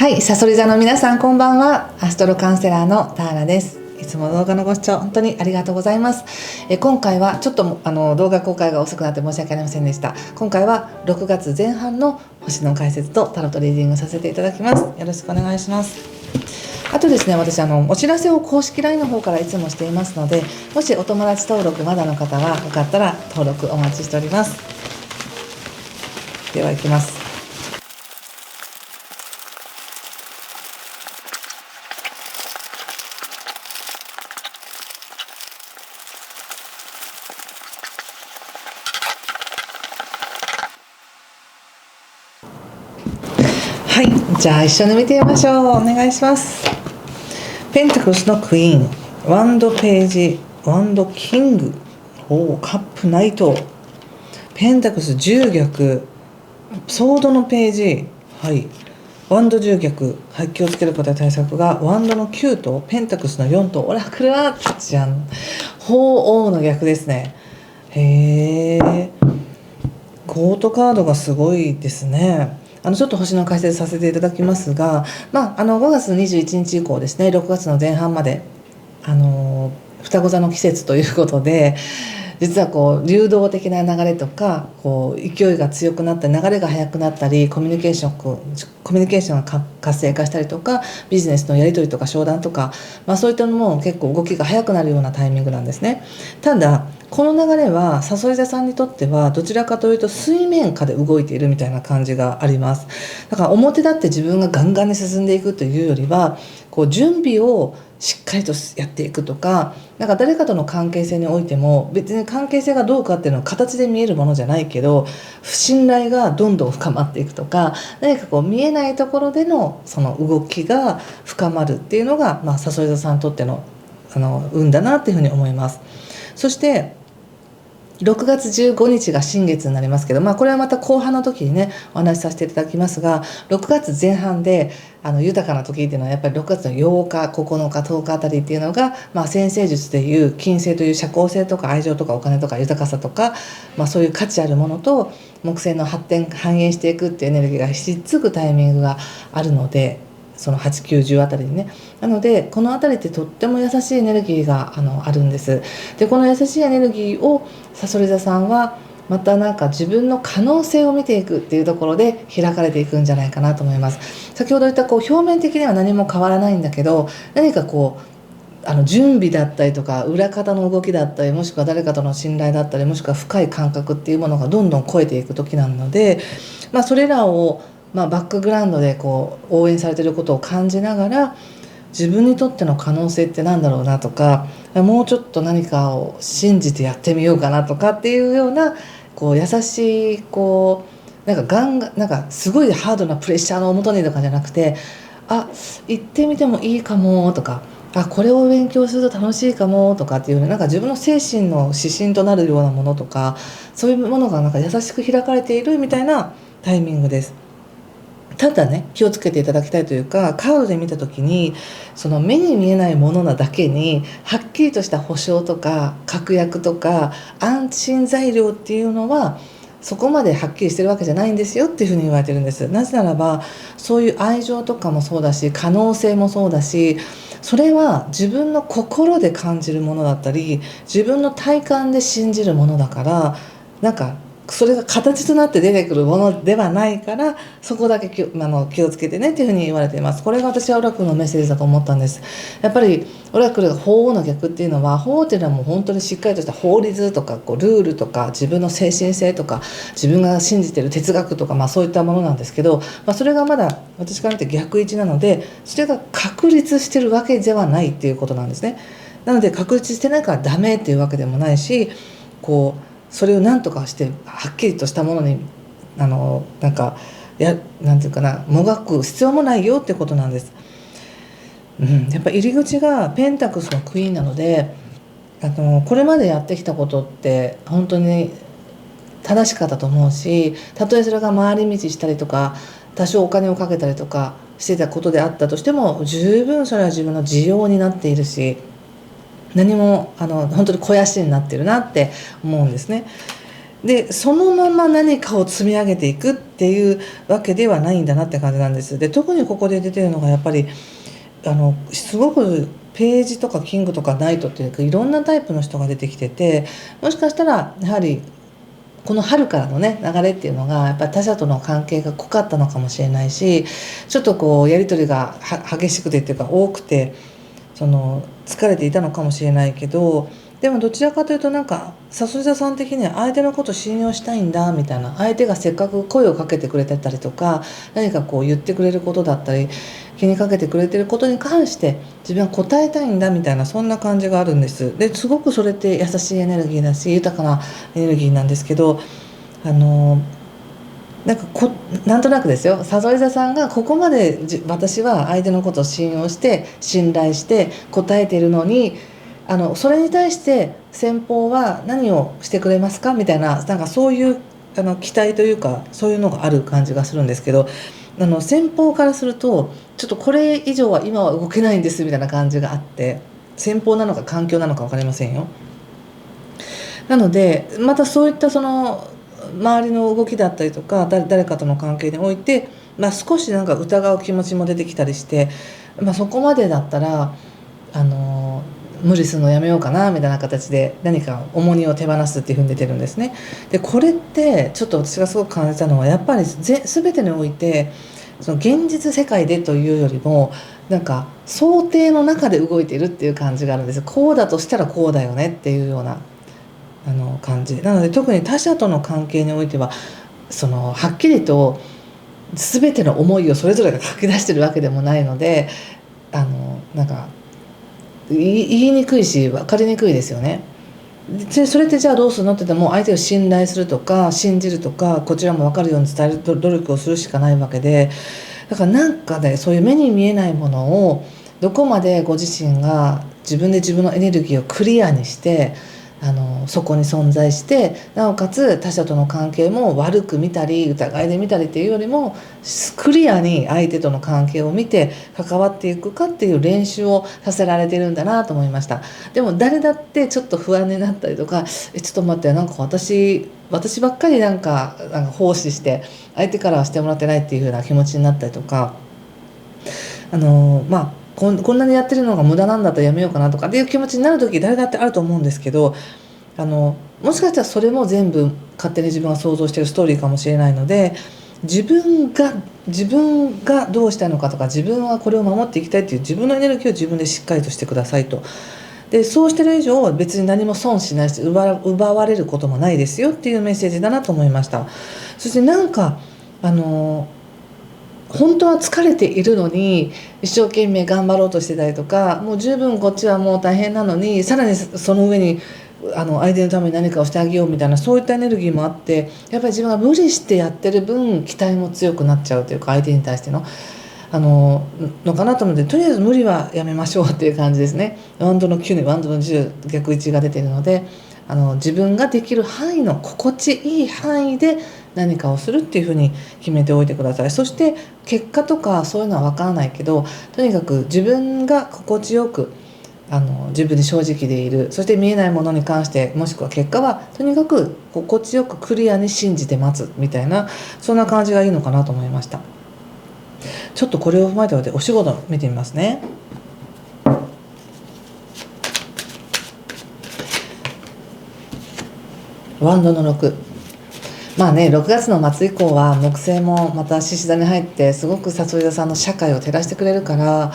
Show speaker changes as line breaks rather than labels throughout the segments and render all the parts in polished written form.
はい、さそり座の皆さんこんばんは。アストロカウンセラーのターラです。いつも動画のご視聴本当にありがとうございます。今回はちょっと動画公開が遅くなって申し訳ありませんでした。今回は6月前半の星の解説とタロットリーディングさせていただきます。よろしくお願いします。あとですね、私お知らせを公式 LINE の方からいつもしていますので、もしお友達登録まだの方はよかったら登録お待ちしております。では行きます。はい、じゃあ一緒に見てみましょう。お願いします。ペンタクルスのクイーン、ワンドページ、ワンドキング、カップナイト、ペンタクルス10逆、ソードのページ、はい、ワンド10逆、はい、気をつけることや対策がワンドの9とペンタクルスの4とオラクルはじゃん、鳳凰の逆ですね。へー、コートカードがすごいですね。ちょっと星の解説させていただきますが、5月21日以降ですね、6月の前半まで双子座の季節ということで、実は流動的な流れとか勢いが強くなったり流れが速くなったりコミュニケーションが活性化したりとか、ビジネスのやり取りとか商談とか、そういったのも結構動きが速くなるようなタイミングなんですね。ただこの流れはさそり座さんにとってはどちらかというと水面下で動いているみたいな感じがあります。だから表立って自分がガンガンに進んでいくというよりは、準備をしっかりとやっていくとか、誰かとの関係性においても別に関係性がどうかっていうのは形で見えるものじゃないけど、不信頼がどんどん深まっていくとか、何か見えないところでのその動きが深まるっていうのが、さそり座さんにとっての運だなっていうふうに思います。そして6月15日が新月になりますけど、これはまた後半の時にねお話しさせていただきますが、6月前半で豊かな時っていうのはやっぱり6月の8日9日10日あたりっていうのが、占星術でいう金星という社交性とか愛情とかお金とか豊かさとか、そういう価値あるものと木星の発展繁栄していくっていうエネルギーがひっつくタイミングがあるので、その8、9、10あたりにね。なのでこのあたりってとっても優しいエネルギーがあるんです。でこの優しいエネルギーをさそり座さんはまた自分の可能性を見ていくっていうところで開かれていくんじゃないかなと思います。先ほど言った表面的には何も変わらないんだけど、何か準備だったりとか裏方の動きだったり、もしくは誰かとの信頼だったり、もしくは深い感覚っていうものがどんどん超えていく時なので、それらをバックグラウンドで応援されていることを感じながら、自分にとっての可能性ってなんだろうなとか、もうちょっと何かを信じてやってみようかなとかっていうような優しいすごいハードなプレッシャーのもとにとかじゃなくて、行ってみてもいいかもとか、これを勉強すると楽しいかもとかっていう自分の精神の指針となるようなものとか、そういうものが優しく開かれているみたいなタイミングです。ただね、気をつけていただきたいというか、カードで見た時にその目に見えないものなだけにはっきりとした保証とか確約とか安心材料っていうのはそこまではっきりしてるわけじゃないんですよっていうふうに言われてるんです。なぜならばそういう愛情とかもそうだし、可能性もそうだし、それは自分の心で感じるものだったり、自分の体感で信じるものだから、それが形となって出てくるものではないから、そこだけ気をつけてねっていうふうに言われています。これが私はオラクルのメッセージだと思ったんです。やっぱりオラクルが鳳凰の逆っていうのは、鳳凰っていうのはもう本当にしっかりとした法律とかルールとか自分の精神性とか自分が信じている哲学とか、そういったものなんですけど、それがまだ私から見て逆位置なので、それが確立してるわけではないっていうことなんですね。なので確立してないからダメっていうわけでもないし、それを何とかしてはっきりとしたものになんていうかな、もがく必要もないよってことなんです。やっぱ入り口がペンタクスのクイーンなので、これまでやってきたことって本当に正しかったと思うし、たとえそれが回り道したりとか多少お金をかけたりとかしてたことであったとしても、十分それは自分の需要になっているし、何も本当に肥やしになってるなって思うんですね。でそのまま何かを積み上げていくっていうわけではないんだなって感じなんです。で特にここで出てるのがやっぱりすごくページとかキングとかナイトっていうかいろんなタイプの人が出てきてて、もしかしたらやはりこの春からのね流れっていうのがやっぱり他者との関係が濃かったのかもしれないし、ちょっとこうやり取りが激しくてっていうか多くて疲れていたのかもしれないけど、でもどちらかというとなんかさそり座さん的には相手のことを信用したいんだみたいな、相手がせっかく声をかけてくれてたりとか何かこう言ってくれることだったり気にかけてくれてることに関して自分は答えたいんだみたいな、そんな感じがあるんです。ですごくそれって優しいエネルギーだし豊かなエネルギーなんですけど、なんかなんとなくですよ、さそり座さんがここまで私は相手のことを信用して信頼して答えているのにそれに対して先方は何をしてくれますかみたいな、なんかそういう期待というかそういうのがある感じがするんですけど、先方からするとちょっとこれ以上は今は動けないんですみたいな感じがあって、先方なのか環境なのか分かりませんよ。なのでまたそういった周りの動きだったりとか誰かとの関係において、少しなんか疑う気持ちも出てきたりして、そこまでだったら無理するのやめようかなみたいな形で何か重荷を手放すっていうふうに出てるんですね。でこれってちょっと私がすごく感じたのはやっぱり全てにおいて現実世界でというよりもなんか想定の中で動いているっていう感じがあるんです。こうだとしたらこうだよねっていうような感じなので、特に他者との関係においてははっきりと全ての思いをそれぞれが書き出してるわけでもないのでなんか言いにくいし分かりにくいですよね。でそれってじゃあどうするのって言っても相手を信頼するとか信じるとかこちらも分かるように伝える努力をするしかないわけで、だからなんかねそういう目に見えないものをどこまでご自身が自分で自分のエネルギーをクリアにしてそこに存在して、なおかつ他者との関係も悪く見たり疑いで見たりっていうよりもクリアに相手との関係を見て関わっていくかっていう練習をさせられてるんだなと思いました。でも誰だってちょっと不安になったりとかちょっと待ってなんか私ばっかりなんか奉仕して相手からはしてもらってないっていう風な気持ちになったりとかこんなにやってるのが無駄なんだったらやめようかなとかっていう気持ちになる時誰だってあると思うんですけど、もしかしたらそれも全部勝手に自分が想像しているストーリーかもしれないので、自分がどうしたいのかとか自分はこれを守っていきたいっていう自分のエネルギーを自分でしっかりとしてくださいと。でそうしてる以上別に何も損しないし奪われることもないですよっていうメッセージだなと思いました。そしてなんか本当は疲れているのに一生懸命頑張ろうとしてたりとか、もう十分こっちはもう大変なのにさらにその上に相手のために何かをしてあげようみたいな、そういったエネルギーもあって、やっぱり自分が無理してやってる分期待も強くなっちゃうというか相手に対してののかなと思って、とりあえず無理はやめましょうっていう感じですね。ワンドの9にワンドの10逆位置が出ているので自分ができる範囲の心地いい範囲で何かをするっていうふうに決めておいてください。そして結果とかそういうのは分からないけど、とにかく自分が心地よく自分に正直でいる、そして見えないものに関してもしくは結果はとにかく心地よくクリアに信じて待つみたいな、そんな感じがいいのかなと思いました。ちょっとこれを踏まえてお仕事見てみますね。ワンドの6、6月の末以降は木星もまた獅子座に入ってすごくさそり座さんの社会を照らしてくれるから、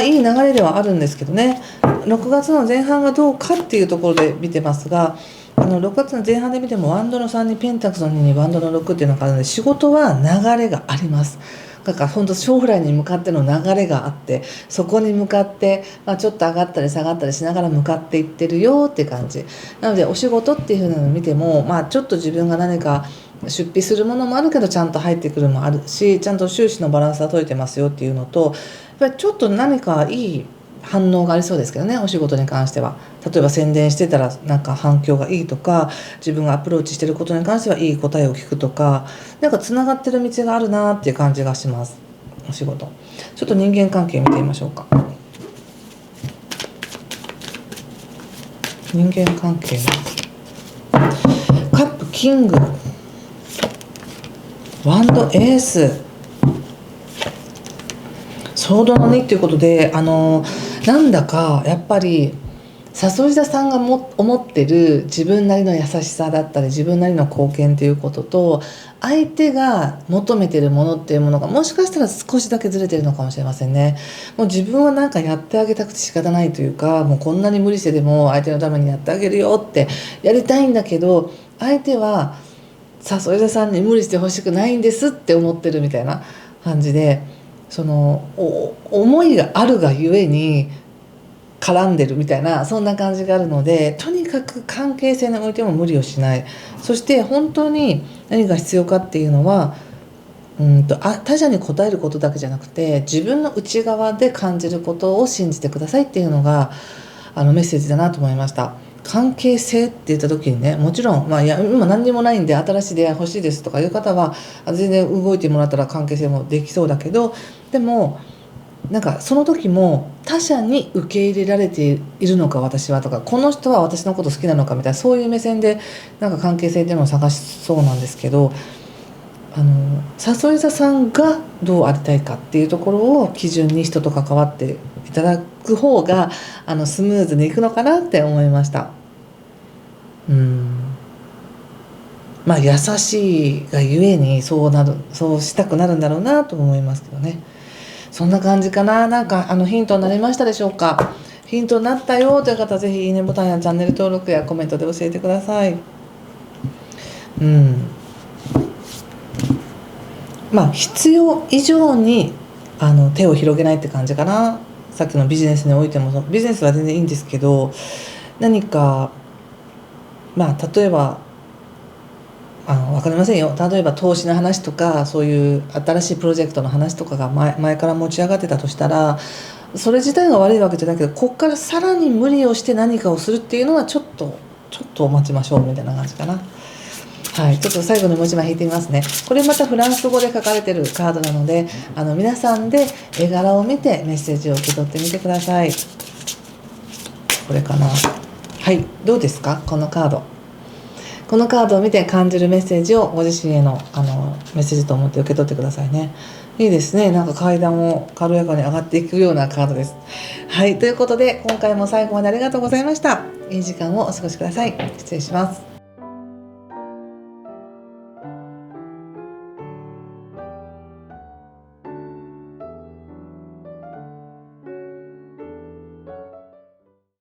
いい流れではあるんですけどね、6月の前半がどうかっていうところで見てますが、6月の前半で見てもワンドの3にペンタクスの2にワンドの6っていうのがあるので、仕事は流れがあります。だから本当将来に向かっての流れがあって、そこに向かって、ちょっと上がったり下がったりしながら向かっていってるよって感じなので、お仕事っていう風なのを見ても、ちょっと自分が何か出費するものもあるけどちゃんと入ってくるもあるし、ちゃんと収支のバランスが取れてますよっていうのと、やっぱりちょっと何かいい反応がありそうですけどね、お仕事に関しては。例えば宣伝してたらなんか反響がいいとか、自分がアプローチしてることに関してはいい答えを聞くとか、なんかつながってる道があるなっていう感じがします。お仕事ちょっと人間関係見てみましょうか。人間関係カップキング、ワンドエース、ソードの2っていうことで、なんだかやっぱり誘い田さんが思ってる自分なりの優しさだったり自分なりの貢献ということと、相手が求めてるものっていうものがもしかしたら少しだけずれてるのかもしれませんね。もう自分はなんかやってあげたくて仕方ないというか、もうこんなに無理してでも相手のためにやってあげるよってやりたいんだけど、相手は誘い田さんに無理してほしくないんですって思ってるみたいな感じで、その思いがあるがゆえに絡んでるみたいな、そんな感じがあるので、とにかく関係性においても無理をしない。そして本当に何が必要かっていうのは、他者に応えることだけじゃなくて、自分の内側で感じることを信じてくださいっていうのがメッセージだなと思いました。関係性って言った時にね、もちろん、いや今何にもないんで新しい出会い欲しいですとかいう方は全然動いてもらったら関係性もできそうだけど、でもなんかその時も他者に受け入れられているのか私はとか、この人は私のこと好きなのかみたいな、そういう目線でなんか関係性っていうのを探しそうなんですけど、誘い座さんがどうありたいかっていうところを基準に人と関わっていただく方がスムーズにいくのかなって思いました。優しいがゆえにそうしたくなるんだろうなと思いますけどね。そんな感じかな。なんかヒントになりましたでしょうか。ヒントになったよという方はぜひいいねボタンやチャンネル登録やコメントで教えてください。必要以上に手を広げないって感じかな。さっきのビジネスにおいても、ビジネスは全然いいんですけど、何か例えば分かりませんよ。例えば投資の話とか、そういう新しいプロジェクトの話とかが前から持ち上がってたとしたら、それ自体が悪いわけじゃないけど、ここからさらに無理をして何かをするっていうのはちょっと待ちましょうみたいな感じかな。はい、ちょっと最後にもう一枚引いてみますね。これまたフランス語で書かれてるカードなので、皆さんで絵柄を見てメッセージを受け取ってみてください。これかな。はい、どうですかこのカード。このカードを見て感じるメッセージをご自身へのメッセージと思って受け取ってくださいね。いいですね。なんか階段を軽やかに上がっていくようなカードです。はい、ということで今回も最後までありがとうございました。いい時間をお過ごしください。失礼します。